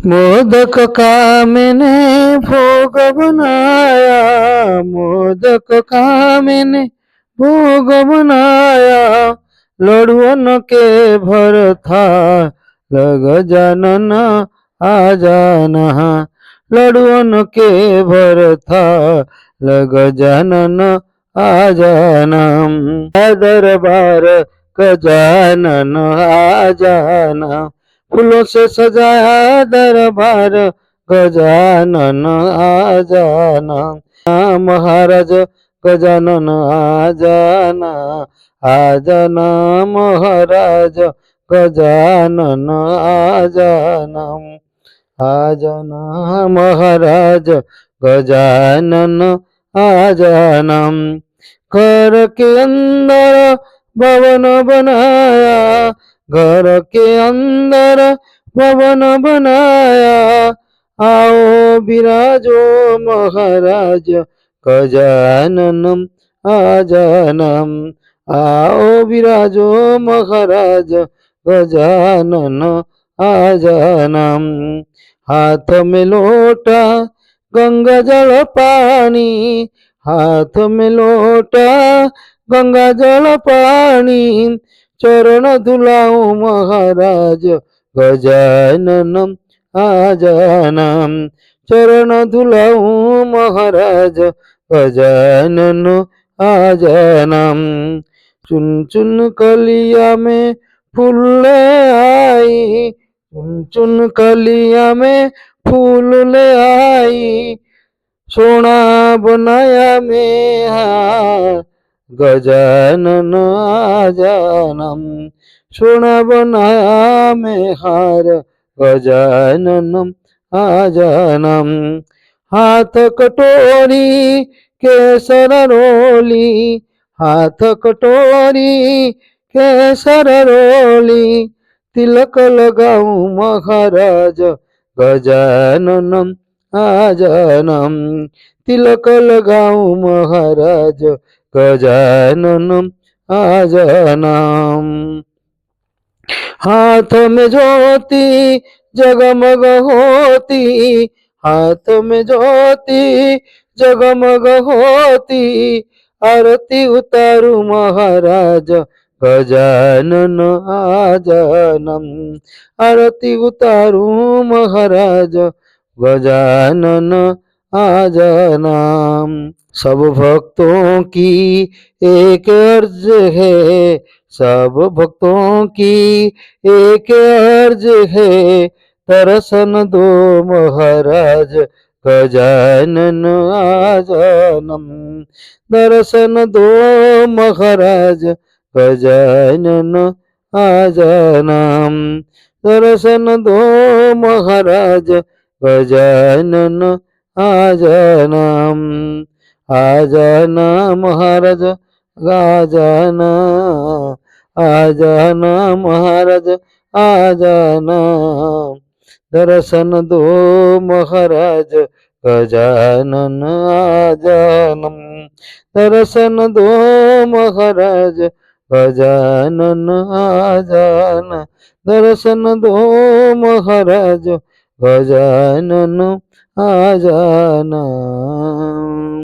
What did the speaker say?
मोदक कामिने भोग बनाया, मोदक कामिने भोग बनाया, लड़ुअन के भर था लग जानन आ जाना, लड़ुअन के भर था लग जानन आ जाना, दरबार गजानन आ जाना, फूलों से सजाया दरबार गजानन आ जाना, महाराज गजानन आ जाना, आ जाना महाराज गजानन आ जाना, आ जाना महाराज गजानन आ जाना। घर के अंदर भवन बनाया, घर के अंदर भवन बनाया, आओ विराजो महाराज गजानन आ जाना, आओ विराजो महाराज गजानन आ जाना। हाथ में लोटा गंगा जल पानी, हाथ में लोटा गंगा जल पानी, चरण धुलाऊं महाराज गजानन आ जाना, चरण धुलाऊं महाराज गजानन आ जाना। चुन चुन कलिया में फूल ले आई, चुन चुन कलिया में फूल ले आई, सोना बनाया में हार गजानन आ जाना, सोना बनाया में हार गजानन आ जाना। हाथ कटोरी केसर रोली, हाथ कटोरी केसर रोली, तिलक लगाऊं महाराज गजानन आ जाना, तिलक लगाऊं महाराज गजानन आ जाना। हाथ में ज्योति जगमग होती, हाथ में ज्योति जगमग होती, आरती उतारू महाराज गजानन आ जाना, आरती उतारू महाराज गजानन आ जाना। सब भक्तों की एक अर्ज है, सब भक्तों की एक अर्ज है, दर्शन दो महाराज गजानन आ जाना, दर्शन दो महाराज गजानन आ जाना, दर्शन दो महाराज गजानन आ जाना, आ जाना महाराज आ जाना, आ जाना महाराज आ जाना, दर्शन दो महाराज गजानन आ जाना, दर्शन दो महाराज गजानन आ जाना, दर्शन दो महाराज गजानन आ जाना।